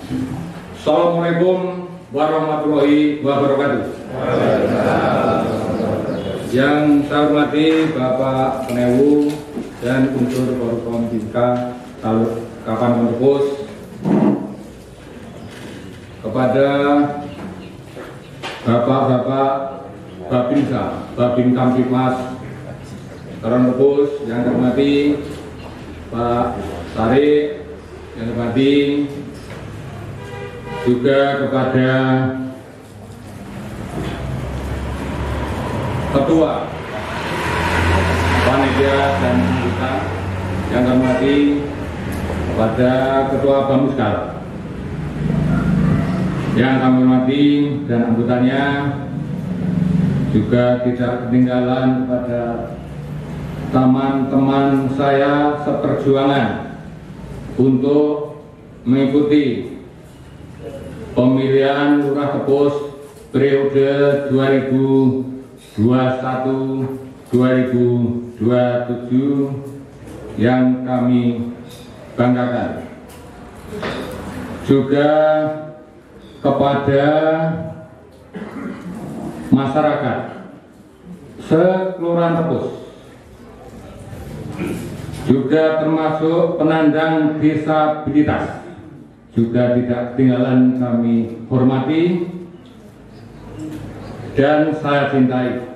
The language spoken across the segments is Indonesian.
Assalamualaikum warahmatullahi wabarakatuh. Yang saya hormati Bapak Penewu dan unsur Forkom Bimka Kapan Mentepus, kepada Bapak-bapak Babinsa, Babin Kamtipmas Mentepus, yang saya hormati Pak Tarik, yang saya hormati juga kepada Ketua Panitia dan Anggota, yang kami hormati kepada Ketua Bamuskal, yang kami hormati dan anggotanya, juga tidak ketinggalan kepada teman-teman saya seperjuangan untuk mengikuti pemilihan Lurah Tepus periode 2021-2027 yang kami banggakan. Juga kepada masyarakat sekelurahan Tepus, juga termasuk penyandang disabilitas, juga tidak ketinggalan kami hormati dan saya cintai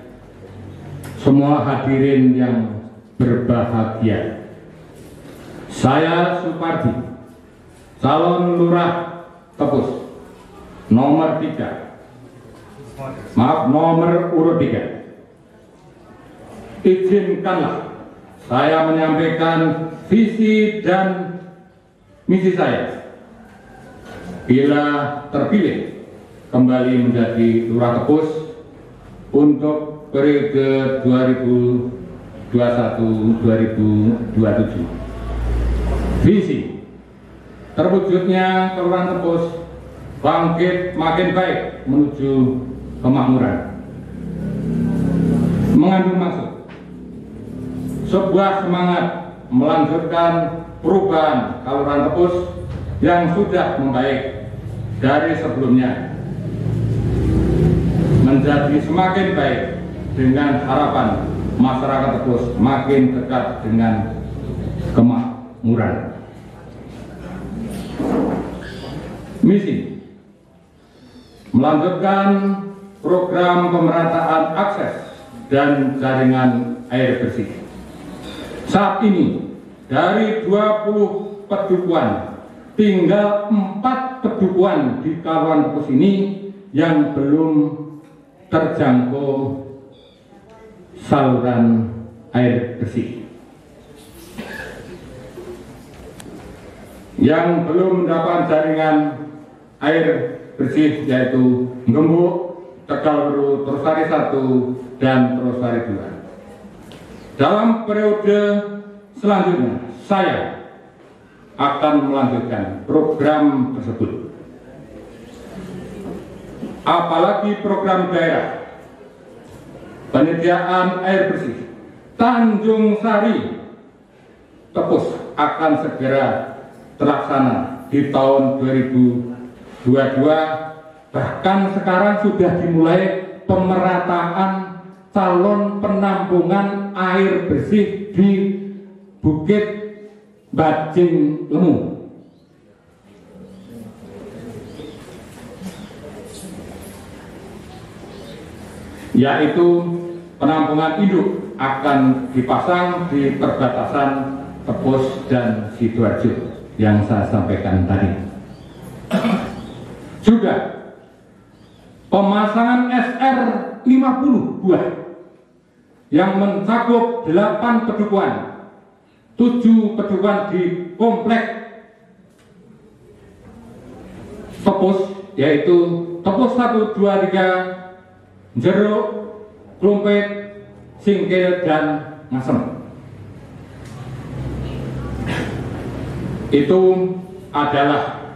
semua hadirin yang berbahagia. Saya Supardi, calon Lurah Tepus nomor urut 3. Izinkanlah saya menyampaikan visi dan misi saya bila terpilih kembali menjadi Lurah Tepus untuk periode 2021-2027. Visi terwujudnya Kelurahan Tepus bangkit makin baik menuju kemakmuran, mengandung maksud sebuah semangat melanjutkan perubahan Kelurahan Tepus yang sudah membaik dari sebelumnya menjadi semakin baik dengan harapan masyarakat Tepus makin dekat dengan kemakmuran. Misi melanjutkan program pemerataan akses dan jaringan air bersih. Saat ini dari 20 pedukuhan tinggal 4 pedukuhan di Kelurahan Tepus ini yang belum terjangkau saluran air bersih. Yang belum mendapat jaringan air bersih yaitu Gembuk, Tegalweru, Trosari 1 dan Trosari 2. Dalam periode selanjutnya saya akan melanjutkan program tersebut. Apalagi program daerah penyediaan air bersih Tanjung Sari Tepus akan segera terlaksana di tahun 2022, bahkan sekarang sudah dimulai pemerataan calon penampungan air bersih di Bukit Bajing Lemu. Yaitu penampungan induk akan dipasang di perbatasan Tepus dan Sidoarjo yang saya sampaikan tadi. Juga pemasangan SR 50 buah yang mencakup 8 pedukuhan, 7 pedukuhan di komplek Tepus, yaitu Tepus 1, 2, 3, Jeruk, Klumpit, Singkil, dan Ngasem. Itu adalah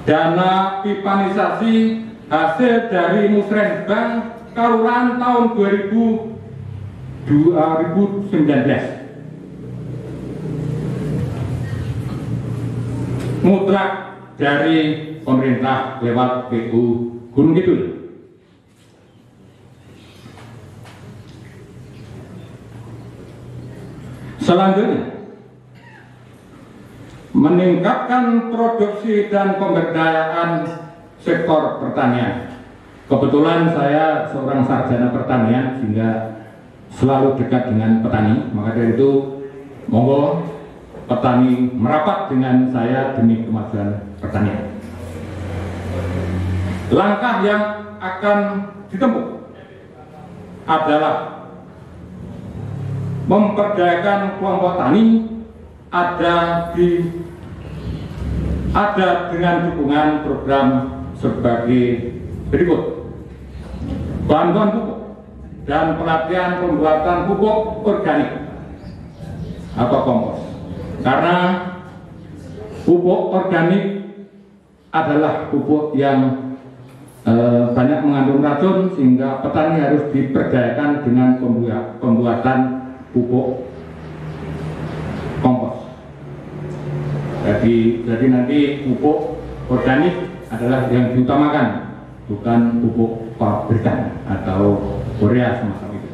dana pipanisasi hasil dari Musrenbang Kelurahan tahun 2019. mutlak dari pemerintah lewat PU Gunung Kidul. Selanjutnya, meningkatkan produksi dan pemberdayaan sektor pertanian. Kebetulan saya seorang sarjana pertanian sehingga selalu dekat dengan petani, maka dari itu monggo petani merapat dengan saya demi kemajuan pertanian. Langkah yang akan ditempuh adalah memperdayakan kelompok tani ada dengan dukungan program sebagai berikut: bantuan pupuk dan pelatihan pembuatan pupuk organik atau kompos. Karena pupuk organik adalah pupuk yang banyak mengandung racun, sehingga petani harus diberdayakan dengan pembuatan pupuk kompos. Jadi nanti pupuk organik adalah yang diutamakan, bukan pupuk pabrikan atau urea semacam itu.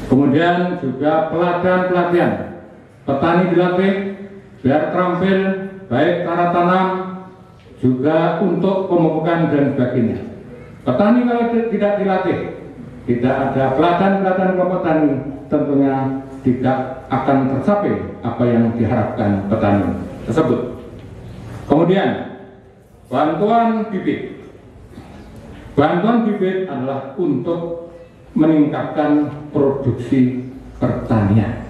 Kemudian juga pelatihan petani dilatih biar terampil baik cara tanam juga untuk pemupukan dan sebagainya. Petani kalau tidak dilatih, tidak ada pelatihan kelompok tani, tentunya tidak akan tercapai apa yang diharapkan petani tersebut. Kemudian bantuan bibit. Bantuan bibit adalah untuk meningkatkan produksi pertanian,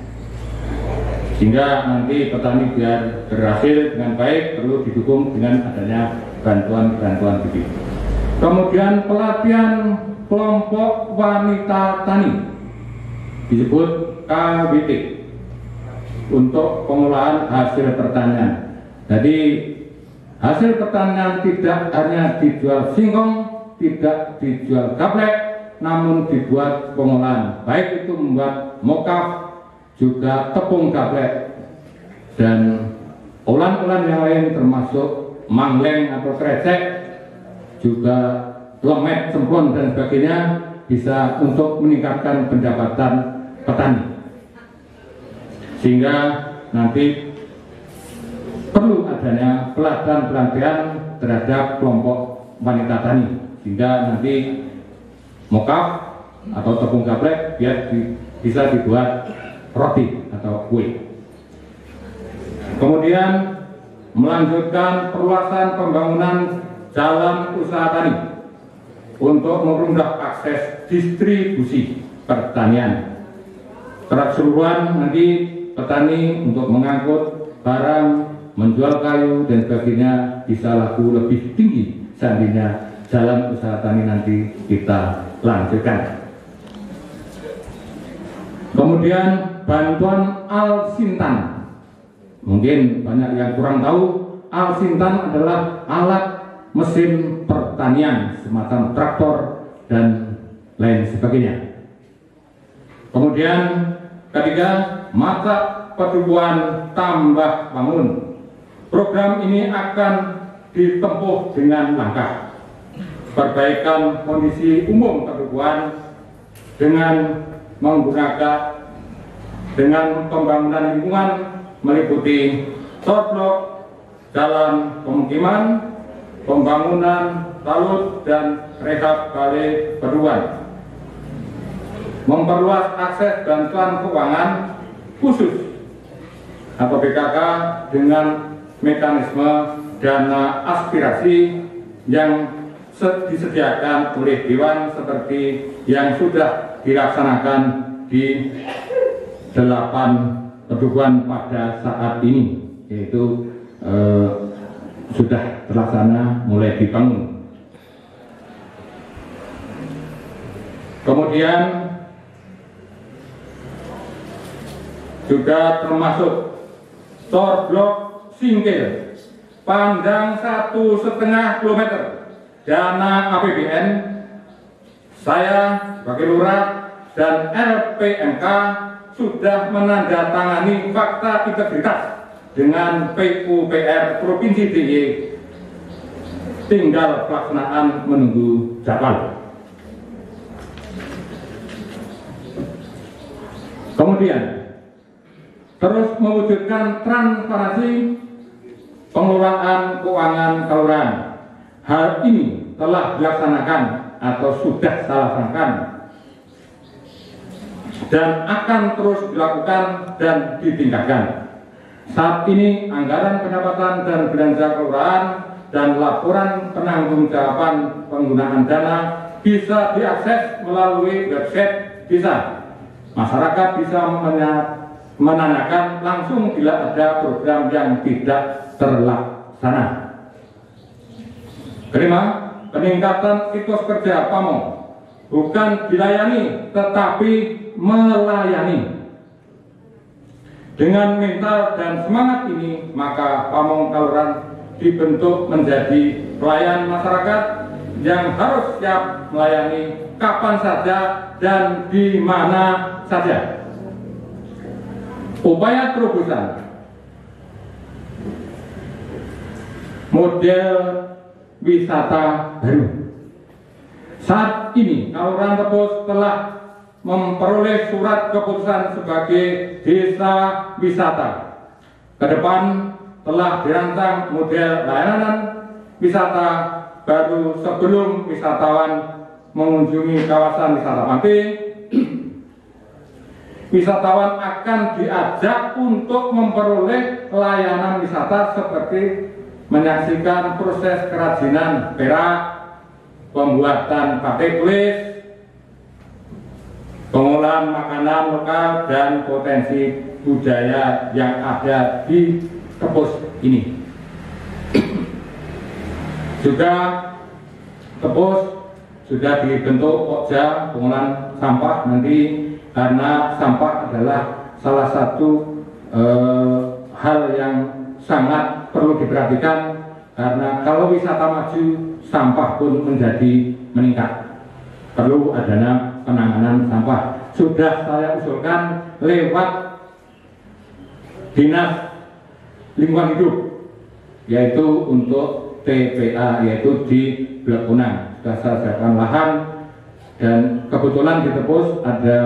sehingga nanti petani biar berhasil dengan baik perlu didukung dengan adanya bantuan bibit. Kemudian pelatihan kelompok wanita tani disebut KWT untuk pengolahan hasil pertanian. Jadi hasil pertanian tidak hanya dijual singkong, tidak dijual gaplek, namun dibuat pengolahan, baik itu membuat mokaf, juga tepung gaplek, dan olahan-olahan yang lain termasuk mangleng atau krecek, juga lemet, semplon dan sebagainya, bisa untuk meningkatkan pendapatan petani. Sehingga nanti perlu adanya pelatihan terhadap kelompok wanita tani, sehingga nanti mokaf atau tepung gaplek biar bisa dibuat roti atau kue. Kemudian melanjutkan perluasan pembangunan jalan usaha tani untuk mempermudah akses distribusi pertanian. Secara keseluruhan nanti petani untuk mengangkut barang, menjual kayu dan sebagainya bisa laku lebih tinggi seandainya jalan usaha tani nanti kita lanjutkan. Kemudian bantuan Al-Sintan. Mungkin banyak yang kurang tahu, Al-Sintan adalah alat mesin pertanian semacam traktor dan lain sebagainya. Kemudian ketiga, mata pertumbuhan tambah bangun. Program ini akan ditempuh dengan langkah perbaikan kondisi umum pertumbuhan dengan menggunakan pembangunan lingkungan meliputi torblok, jalan pemukiman, pembangunan talut dan rehab balai perluan, memperluas akses bantuan keuangan khusus atau BKK dengan mekanisme dana aspirasi yang disediakan oleh Dewan seperti yang sudah dilaksanakan di 8 pedukuhan pada saat ini, yaitu sudah terlaksana mulai dibangun. Kemudian juga termasuk torblok singkil panjang 1,5 kilometer dana APBN. Saya sebagai lurah dan LPMK sudah menandatangani fakta integritas dengan PUPR Provinsi DIY, tinggal pelaksanaan menunggu jadwal. Kemudian terus mewujudkan transparansi pengelolaan keuangan kelurahan. Hal ini telah dilaksanakan atau sudah dilaksanakan dan akan terus dilakukan dan ditingkatkan. Saat ini anggaran pendapatan dan belanja kelurahan dan laporan penanggung-jawaban penggunaan dana bisa diakses melalui website Desa. Masyarakat bisa menanyakan langsung bila ada program yang tidak terlaksana. Kelima, peningkatan etos kerja Pamong, bukan dilayani tetapi melayani. Dengan mental dan semangat ini, maka Pamong Kelurahan dibentuk menjadi pelayan masyarakat yang harus siap melayani kapan saja dan di mana saja. Upaya terobosan model wisata baru. Saat ini Kelurahan Tepus telah memperoleh surat keputusan sebagai desa wisata. Ke depan telah dirancang model layanan wisata baru sebelum wisatawan mengunjungi kawasan wisata pantai. Wisatawan akan diajak untuk memperoleh layanan wisata seperti menyaksikan proses kerajinan perak, pembuatan batik tulis, pengolahan makanan lokal, dan potensi budaya yang ada di Tepus ini. Juga Tepus sudah dibentuk Pokja pengolahan sampah nanti, karena sampah adalah salah satu hal yang sangat perlu diperhatikan, karena kalau wisata maju sampah pun menjadi meningkat. Perlu adanya penanganan sampah. Sudah saya usulkan lewat Dinas Lingkungan Hidup, yaitu untuk TPA, yaitu di Blok Unang. Sudah saya siapkan lahan, dan kebetulan di Tepus ada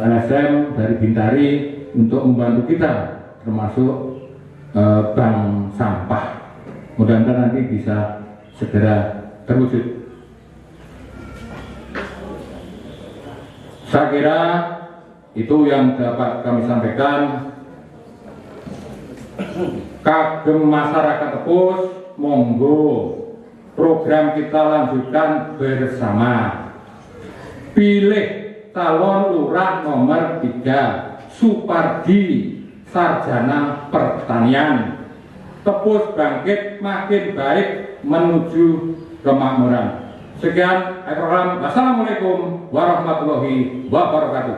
LSM dari Bintari untuk membantu kita, termasuk bank sampah. Mudah-mudahan nanti bisa segera terwujud. Saya kira itu yang dapat kami sampaikan. Kagem masyarakat Tepus, monggo program kita lanjutkan bersama. Pilih calon lurah nomor 3, Supardi, sarjana pertanian. Tepus bangkit makin baik menuju kemakmuran. Sekian, Assalamualaikum warahmatullahi wabarakatuh.